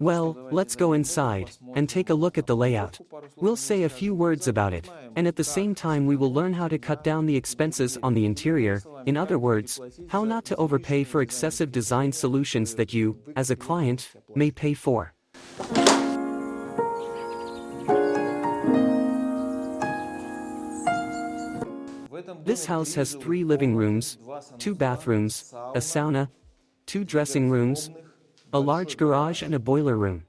Well, let's go inside and take a look at the layout. We'll say a few words about it, and at the same time we will learn how to cut down the expenses on the interior, in other words, how not to overpay for excessive design solutions that you, as a client, may pay for. This house has 3 living rooms, 2 bathrooms, a sauna, 2 dressing rooms, a large garage and a boiler room.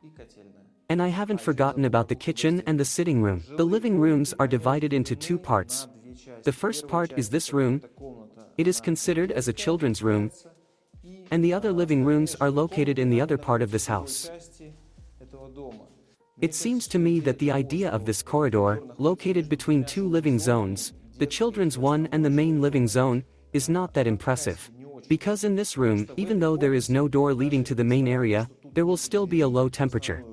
And I haven't forgotten about the kitchen and the sitting room. The living rooms are divided into 2 parts. The first part is this room. It is considered as a children's room, and the other living rooms are located in the other part of this house. It seems to me that the idea of this corridor, located between 2 living zones, the children's one and the main living zone, is not that impressive. Because in this room, even though there is no door leading to the main area, there will still be a low temperature.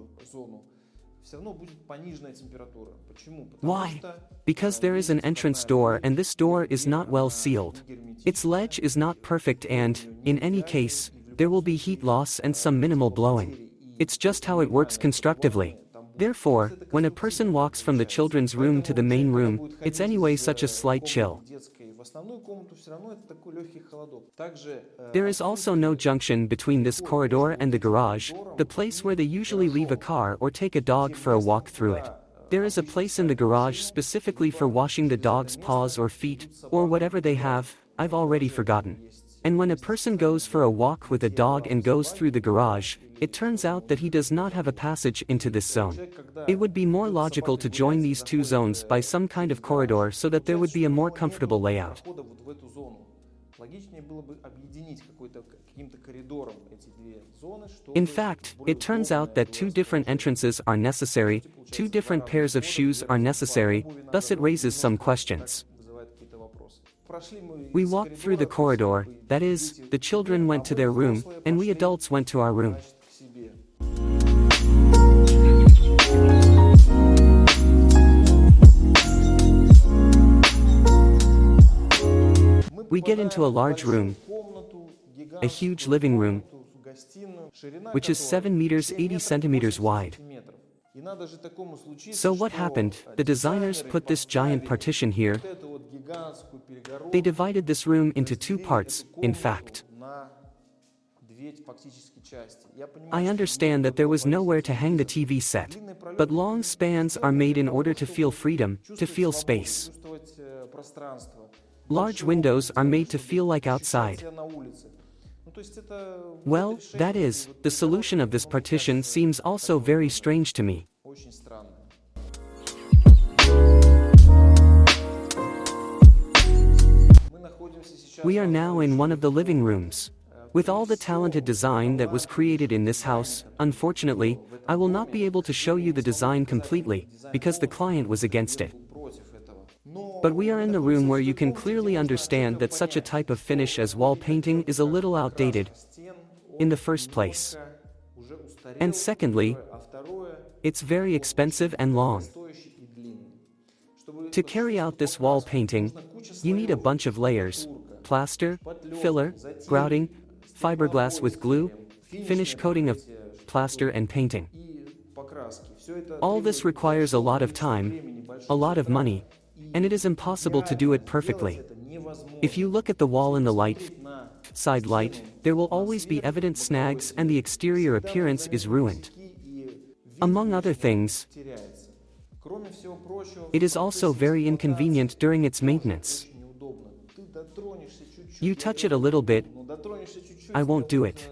Why? Because there is an entrance door and this door is not well sealed. Its ledge is not perfect and, in any case, there will be heat loss and some minimal blowing. It's just how it works constructively. Therefore, when a person walks from the children's room to the main room, it's anyway such a slight chill. There is also no junction between this corridor and the garage, the place where they usually leave a car or take a dog for a walk through it. There is a place in the garage specifically for washing the dog's paws or feet, or whatever they have, I've already forgotten. And when a person goes for a walk with a dog and goes through the garage, it turns out that he does not have a passage into this zone. It would be more logical to join these 2 zones by some kind of corridor so that there would be a more comfortable layout. In fact, it turns out that 2 different entrances are necessary, 2 different pairs of shoes are necessary, thus it raises some questions. We walked through the corridor, that is, the children went to their room, and we adults went to our room. We get into a large room, a huge living room, which is 7 meters 80 centimeters wide. So what happened? The designers put this giant partition here. They divided this room into 2 parts, in fact. I understand that there was nowhere to hang the TV set, but long spans are made in order to feel freedom, to feel space. Large windows are made to feel like outside. Well, that is, the solution of this partition seems also very strange to me. We are now in one of the living rooms. With all the talented design that was created in this house, unfortunately, I will not be able to show you the design completely, because the client was against it. But we are in the room where you can clearly understand that such a type of finish as wall painting is a little outdated, in the first place. And secondly, it's very expensive and long. To carry out this wall painting, you need a bunch of layers: plaster, filler, grouting, fiberglass with glue, finish coating of plaster and painting. All this requires a lot of time, a lot of money, and it is impossible to do it perfectly. If you look at the wall in the side light, there will always be evident snags and the exterior appearance is ruined. Among other things, it is also very inconvenient during its maintenance. You touch it a little bit, I won't do it.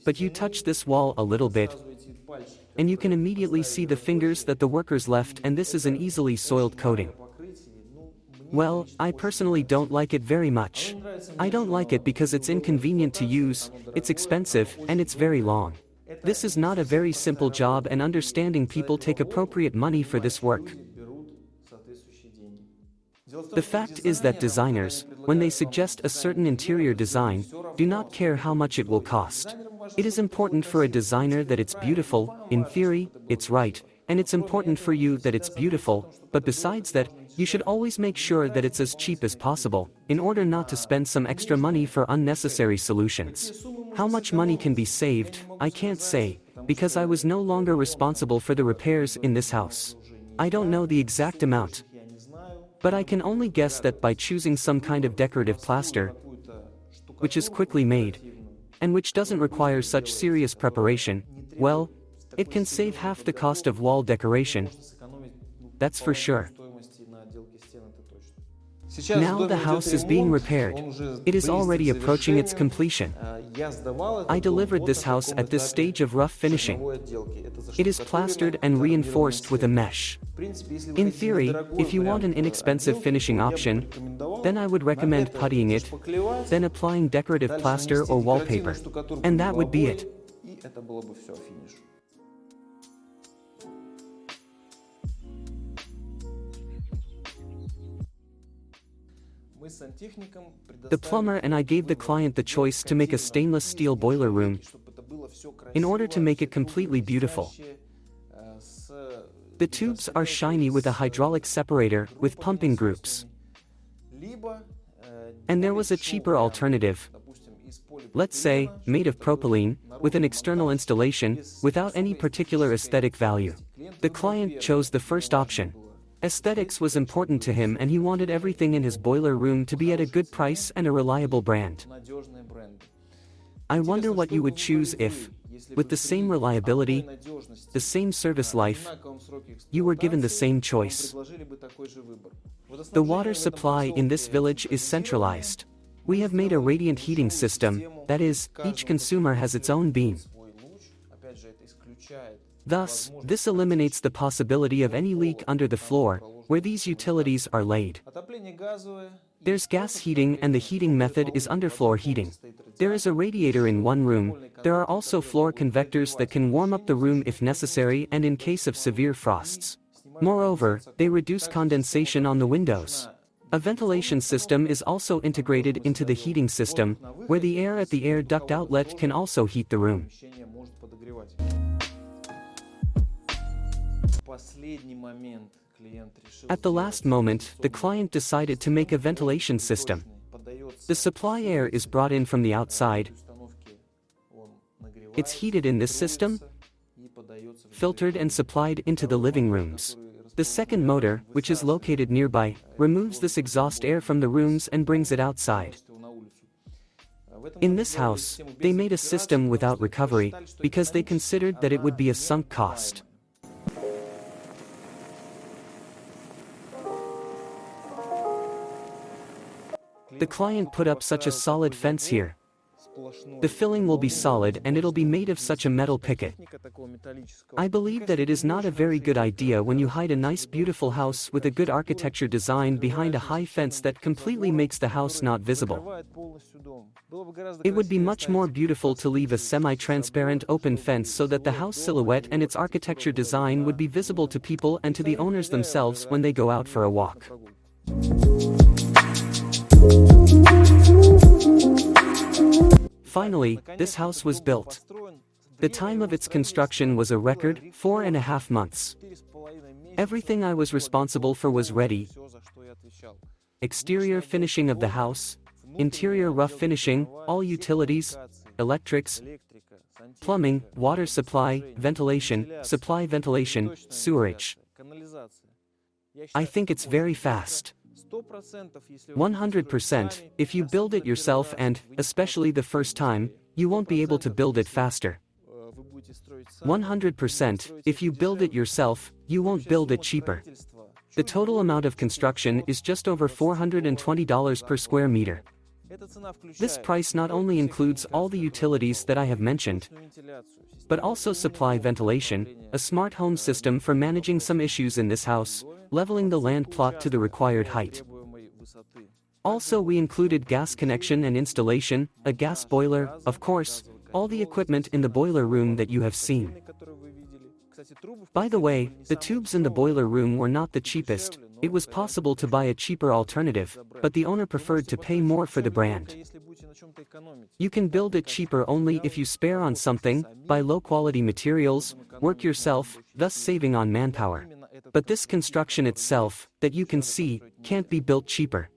But you touch this wall a little bit, and you can immediately see the fingers that the workers left, and this is an easily soiled coating. Well, I personally don't like it very much. I don't like it because it's inconvenient to use, it's expensive, and it's very long. This is not a very simple job, and understanding people take appropriate money for this work. The fact is that designers, when they suggest a certain interior design, do not care how much it will cost. It is important for a designer that it's beautiful, in theory, it's right, and it's important for you that it's beautiful, but besides that, you should always make sure that it's as cheap as possible, in order not to spend some extra money for unnecessary solutions. How much money can be saved, I can't say, because I was no longer responsible for the repairs in this house. I don't know the exact amount, but I can only guess that by choosing some kind of decorative plaster, which is quickly made, and which doesn't require such serious preparation, well, it can save half the cost of wall decoration. That's for sure. Now the house is being repaired. It is already approaching its completion. I delivered this house at this stage of rough finishing. It is plastered and reinforced with a mesh. In theory, if you want an inexpensive finishing option, then I would recommend puttying it, then applying decorative plaster or wallpaper. And that would be it. The plumber and I gave the client the choice to make a stainless steel boiler room in order to make it completely beautiful. The tubes are shiny with a hydraulic separator with pumping groups. And there was a cheaper alternative, let's say, made of propylene, with an external installation, without any particular aesthetic value. The client chose the first option. Aesthetics was important to him and he wanted everything in his boiler room to be at a good price and a reliable brand. I wonder what you would choose if, with the same reliability, the same service life, you were given the same choice. The water supply in this village is centralized. We have made a radiant heating system, that is, each consumer has its own beam. Thus, this eliminates the possibility of any leak under the floor, where these utilities are laid. There's gas heating and the heating method is underfloor heating. There is a radiator in one room. There are also floor convectors that can warm up the room if necessary and in case of severe frosts. Moreover, they reduce condensation on the windows. A ventilation system is also integrated into the heating system, where the air at the air duct outlet can also heat the room. At the last moment, the client decided to make a ventilation system. The supply air is brought in from the outside. It's heated in this system, filtered and supplied into the living rooms. The second motor, which is located nearby, removes this exhaust air from the rooms and brings it outside. In this house, they made a system without recovery, because they considered that it would be a sunk cost. The client put up such a solid fence here. The filling will be solid and it'll be made of such a metal picket. I believe that it is not a very good idea when you hide a nice beautiful house with a good architecture design behind a high fence that completely makes the house not visible. It would be much more beautiful to leave a semi-transparent open fence so that the house silhouette and its architecture design would be visible to people and to the owners themselves when they go out for a walk. Finally, this house was built. The time of its construction was a record 4.5 months. Everything I was responsible for was ready. Exterior finishing of the house, interior rough finishing, all utilities, electrics, plumbing, water supply, ventilation, sewerage. I think it's very fast. 100%, if you build it yourself and, especially the first time, you won't be able to build it faster. 100%, if you build it yourself, you won't build it cheaper. The total amount of construction is just over $420 per square meter. This price not only includes all the utilities that I have mentioned, but also supply ventilation, a smart home system for managing some issues in this house, leveling the land plot to the required height. Also, we included gas connection and installation, a gas boiler, of course, all the equipment in the boiler room that you have seen. By the way, the tubes in the boiler room were not the cheapest. It was possible to buy a cheaper alternative, but the owner preferred to pay more for the brand. You can build it cheaper only if you spare on something, buy low-quality materials, work yourself, thus saving on manpower. But this construction itself, that you can see, can't be built cheaper.